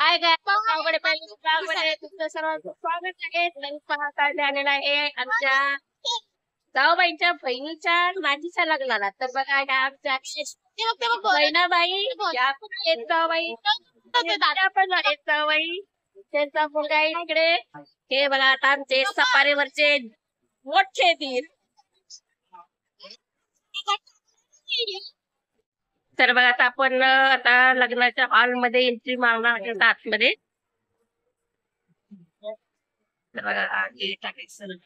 हाय काय पावगडे पहिले पावगडे तुमचं सर्वांचं स्वागत आहे. नवीन पाहता आलेला आहे आमच्या जाऊबाईंच्या बहिणीच्या नातीच्या लग्नाला. तर बघा काय आमच्या बहिणाबाई या पण आहेत जाऊबाई, दादा पण आहेत जाऊबाई. त्यांचा मुलगा आहे इकडे. हे बघा आता आमचे सफारीवरचे मोठे दीर. तर बघा आता आपण आता लग्नाच्या हॉलमध्ये एंट्री मारणार आहोत आतमध्ये. तर बघा हे टाकायचं.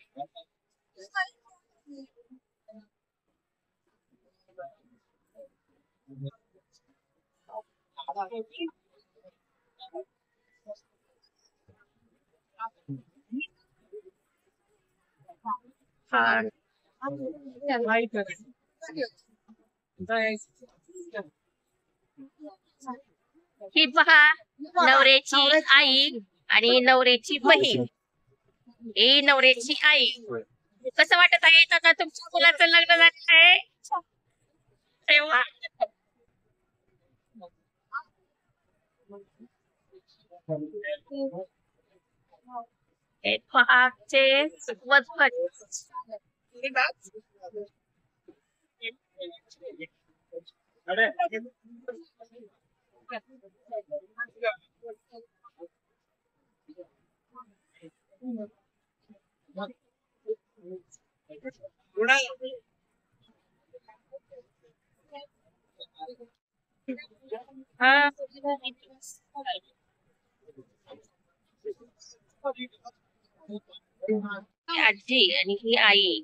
हा. ही पहा नवऱ्याची आई आणि नवऱ्याची बहीण. ही नवऱ्याची आई. कसं वाटत आहे आता तुमच्या मुलाचं लग्न झालं आहे? अरे वा. हे पहा आमचे वधू. हा. ही आजी आणि ही आई.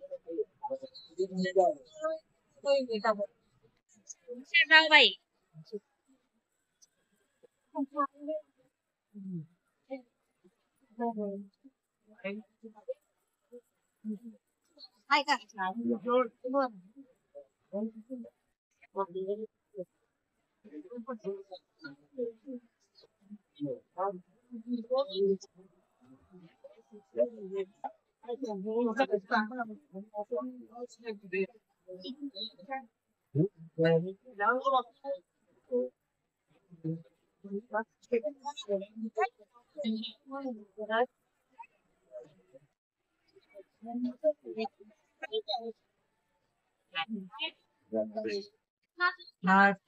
जाऊबाई. हाय का?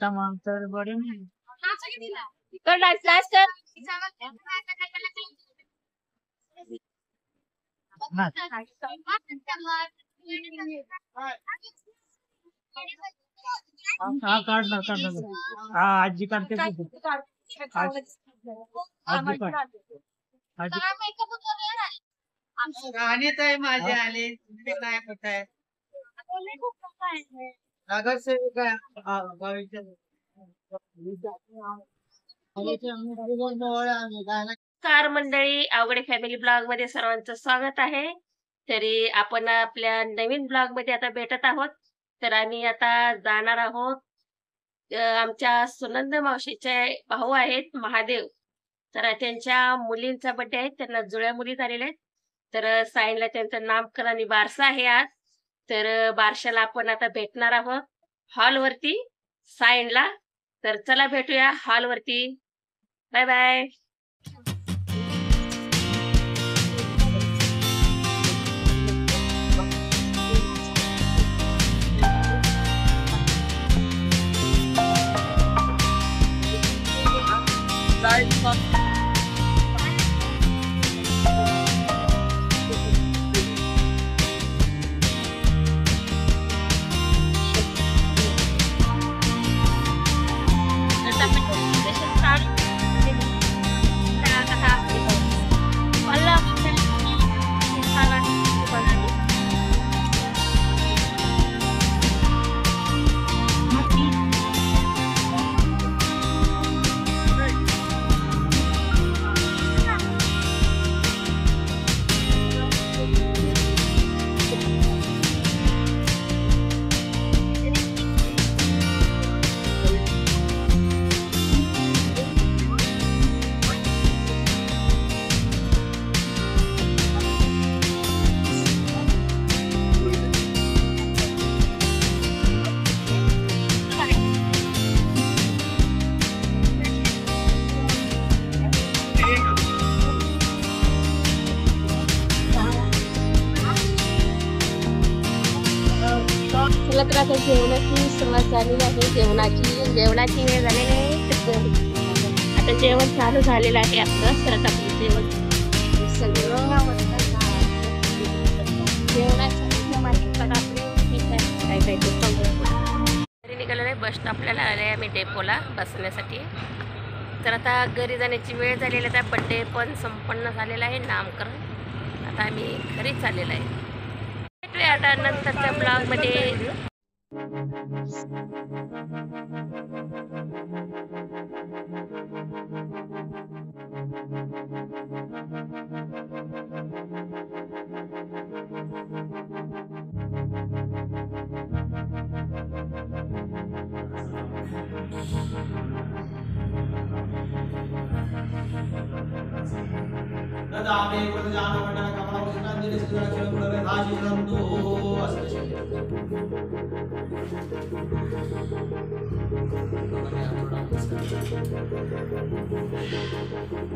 टमाटर बड़े कर लास्ट कर. काढणार हा आजी काढते आजी गाणेच आहे माझे आले नाही कुठ आहे नगरसेविका कार मंडळी अवघडे फॅमिली ब्लॉग मध्ये सर्वांचं स्वागत आहे. तरी आपण आपल्या नवीन ब्लॉग मध्ये आता भेटत आहोत. तर आम्ही आता जाणार आहोत. आमच्या सुनंद मावशीचे भाऊ आहेत महादेव. तर त्यांच्या मुलींचा बर्थडे आहे. त्यांना जुळ्या मुली झालेल्या आहेत. तर साईनला त्यांचं नामकरण आणि बारसा आहे आज. तर बारशाला आपण आता भेटणार आहोत हॉलवरती साईनला. तर चला भेटूया हॉलवरती. Bye bye. चला तर आता जेवणाची सुरुवात झालेली आहे. जेवणाची वेळ झालेली आहे. आता जेवण चालू झालेलं आहे आपलं. तर आता आपलं जेवण सगळं जेवणाच्या माहिती काय काय घरी निघालेलं आहे. बस स्टॉपला आले आहे आम्ही डेपोला बसण्यासाठी. तर आता घरी जाण्याची वेळ झालेली आहे. बड्डे पण संपन्न झालेला आहे, नामकरण. आता आम्ही घरी चाललेलं आहे. भेटूया आता नंतरच्या ब्लॉगमध्ये.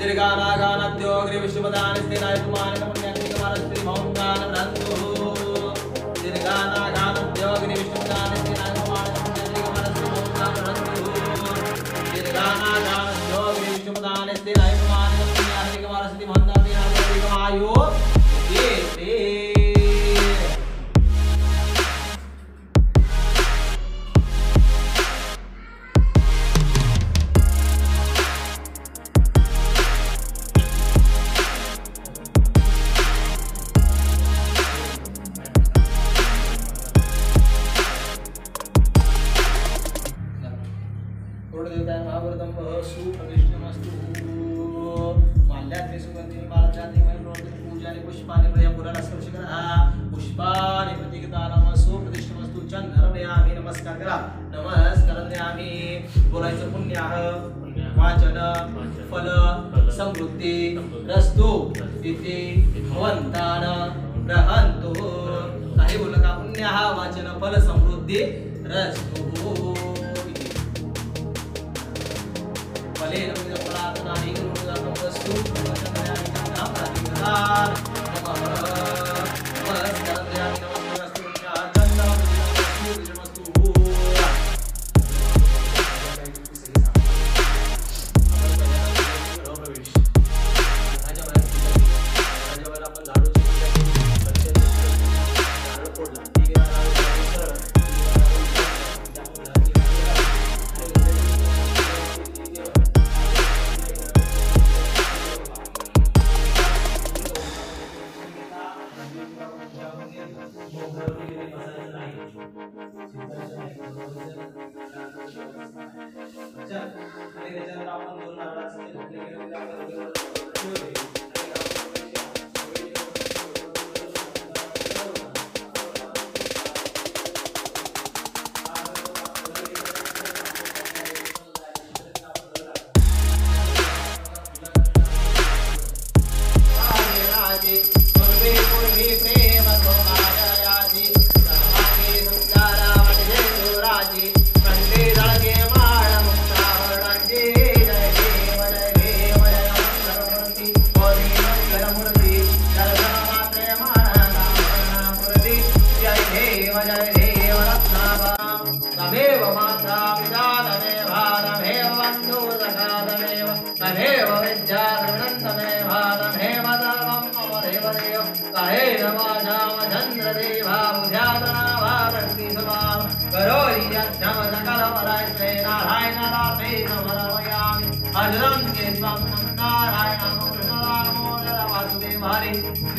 दीर्घानागानद्योग्रे विश्वपदानिस्तेनाय कुमारेण पुण्याग्निकमानस्त्री मौङ्गान नन्दो दीर्घानागानद्योग्रे विश्वपदानिस्तेनाय कुमारेण पुण्याग्निकमानस्त्री मौङ्गान नन्दो दीर्घानागानद्योग्रे विश्वपदानिस्तेनाय कुमारेण पुण्याग्निकमानस्त्री मौङ्गान बोलायचं पुण्याह वाचन फल समृद्धी रस्तु इति भवन्तान ब्रहन्तु. काही बोलू का? पुण्याह वाचन फल समृद्धी रस्तु फलेन प्रार्थनानि गुरुदानं वस्तु वचनानि नामराधिकार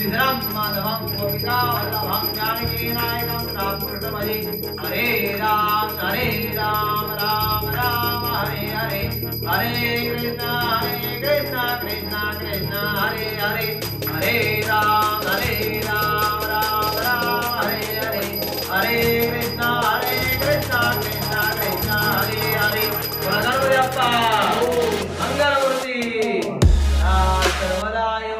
श्रीधरम माधवम गोपिका वल्लभम जानकी नायकम रामकृष्णमणि. हरे राम राम राम हरे हरे, हरे कृष्णा कृष्णा कृष्णा हरे हरे, हरे राम राम राम हरे हरे, हरे कृष्णा कृष्णा कृष्णा हरे हरे. गणपती बाप्पा मंगलमूर्ती. सर्वदा योग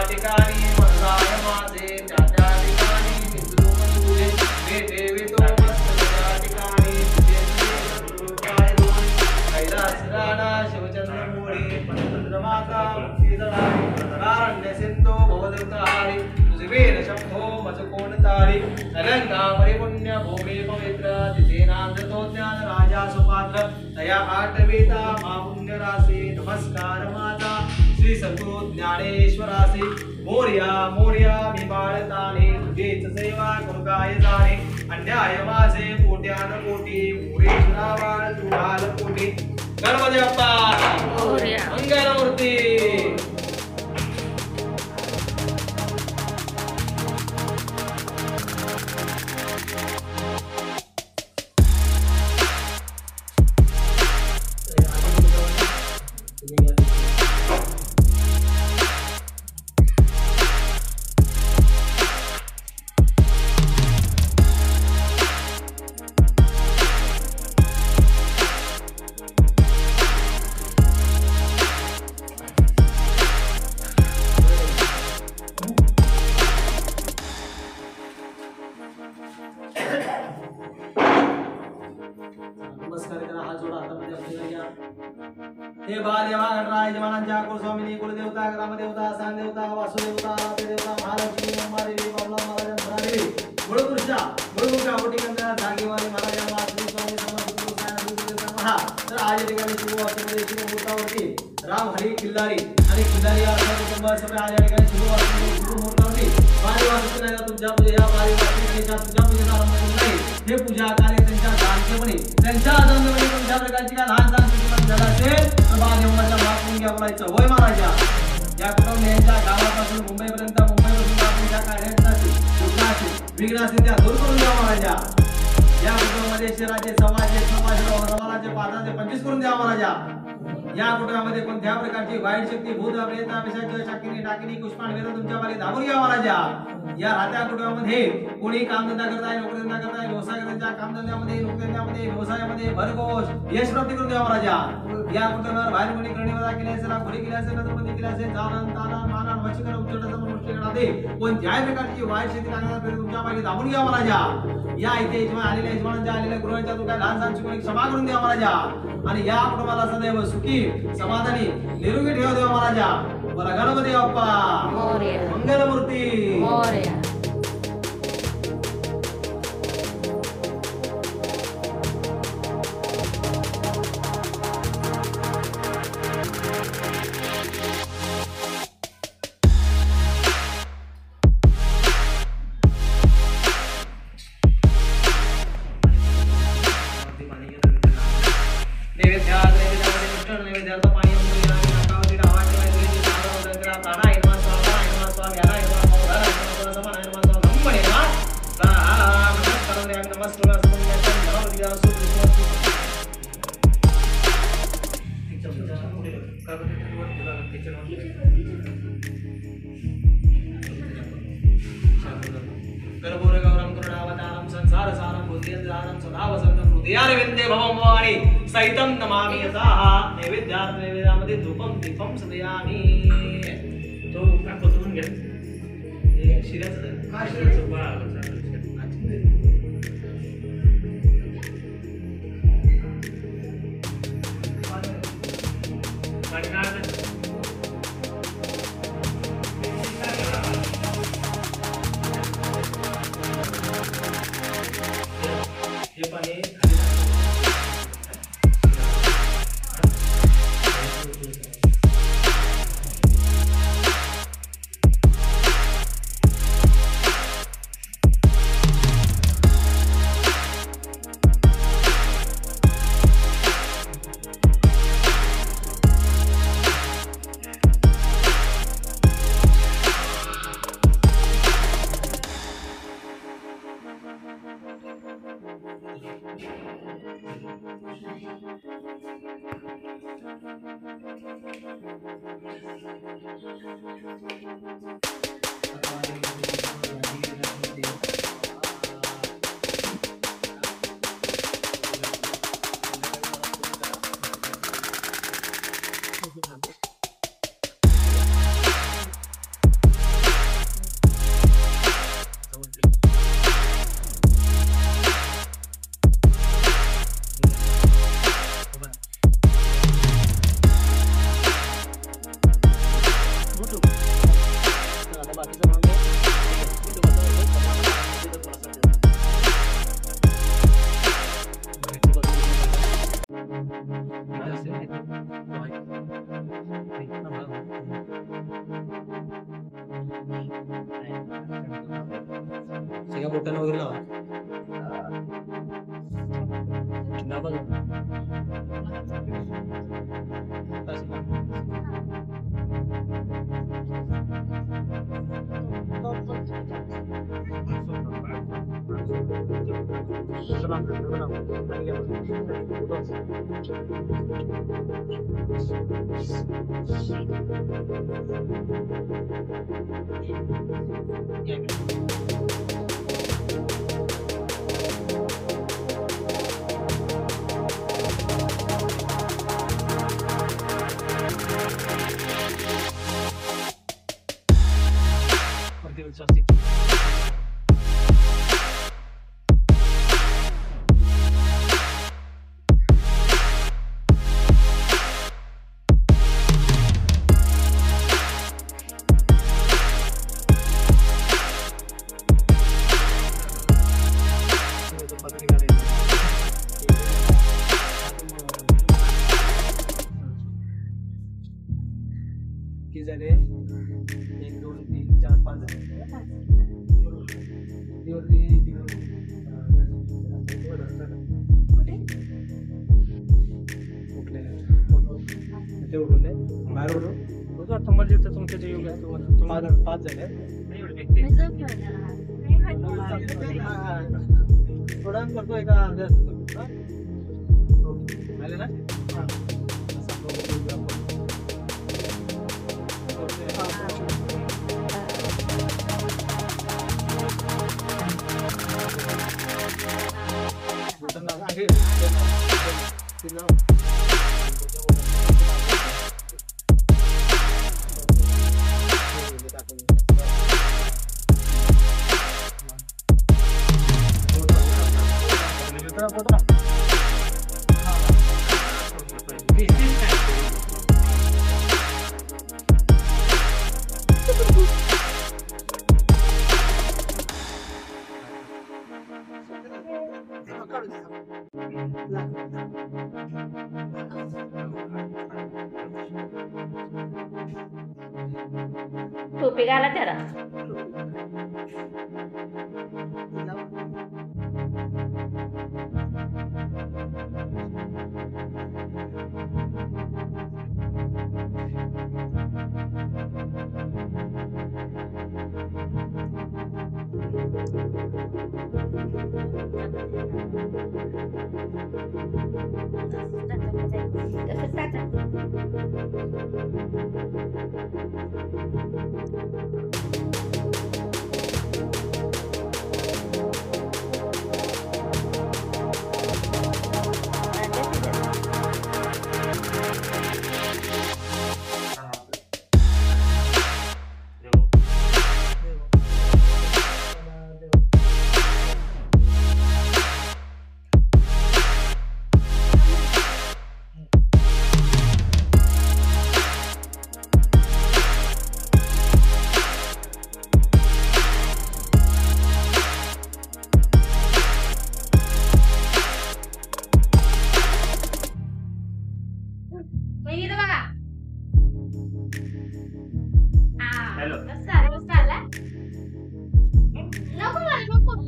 ठिकाणी अलंका परिपुण्य भूमि पवित्र तिथेनांतो ज्ञान राजा सुपात्र तया आठवेता मा पुण्य राशी नमस्कार माता श्री सद्गुरु ज्ञानेश्वरासी मोर्या मोर्या मी बाळताने तुझेच सेवा करू काय जाणे अन्याय माझे कोट्यान कोटी मोरेश्वरा बाळ तू घाल कोटी गणपती बाप्पा मोरया. मंगलमूर्ती नमस्कार करा हात जोडा हातामध्ये आपल्याला घ्या हे बाल यमा गणराय जमानांच्या कुलस्वामिनी कुलदेवता ग्रामदेवता सांगदेवता वासुदेवता देवता महालक्ष्मी अंबादेवी बाबला महाराज धरादेवी गुरुपुरुषा गुरुमुखा ओटीकंदा जागेवाले महाराज वासुदेव स्वामी समर्थ गुरु सायना महा तर आज या ठिकाणी शुभ वास्तुमध्ये शुभ मुहूर्तावरती राम हरी किल्लारी आणि किल्लारी या सर्व कुटुंब सगळे आज या ठिकाणी शुभ वास्तुमध्ये शुभ मुहूर्तावरती बारी वास्तुला तुमच्या पूजे या बारी वास्तुच्या तुमच्या पूजेचा आरंभ नाही हे पूजा कार्य त्यांच्या दानतेपणे त्यांच्या आनंदपणे कोणत्या प्रकारची का लहान लहान चुकीपण झाला असेल तर बा देवाच्या मागून घ्या बोलायचं होय महाराजा या कुटुंबियांच्या गावापासून मुंबईपर्यंत मुंबईपासून आपण ज्या कार्यासाठी विघ्न असतील त्या दूर करून द्या महाराजा या कुटुंबामध्ये शहराचे समाजाचे पादाचे 25 करून द्या महाराजा या कुटुंबामध्ये कोणत्या प्रकारची वाईट शक्ती भूत प्रेत पिशाच शाकिनी डाकिनी कुष्मांड वेद तुमच्या बारी धावून घ्या महाराजा या राहत्या कुटुंबामध्ये कोणी कामधंदा करताय नोकरीधंदा करताय व्यवसाय करताय कामधंद्यामध्ये नोकरीधंद्यामध्ये व्यवसायामध्ये भरघोष यश प्राप्ती करून द्या महाराजा या कुटुंबावर बाहेर कोणी करणीवजा केली असेल खोरी केली असेल नजरबंदी केली असेल जालन तालन मानन वशीकरण उच्चाटन समृष्टीकरणादे कोणत्याही प्रकारची वाईट शक्ती लागणार तुमच्या बारी धावून घ्या महाराजा या इथे यजमान आलेल्या यजमानांच्या आलेल्या गृहाच्या तुमच्या लहान लहान चुकीने क्षमा करून द्या महाराजा आणि या कुटुंबाला सदैव सुखी समाधानी निरोगी ठेव देवा महाराजा बोला गणपती बाप्पा मोरया. मंगलमूर्ती मोरया. सहितं नमामि यथाः नैवेद्यार्थ नैवेद्यामध्ये धूपं दीपं समयामि तो कापतून घ्या हे शिऱ्याचं आहे. काय शिरायचं बा पाणी काढ हे पाणी किती झाले 1 2 3 4 5 तुमच्या योग आहे तुम्हाला 5 झाले थोडा करतोय का आले ना टोपी घाला त्याला तसंच टाका. Hello phone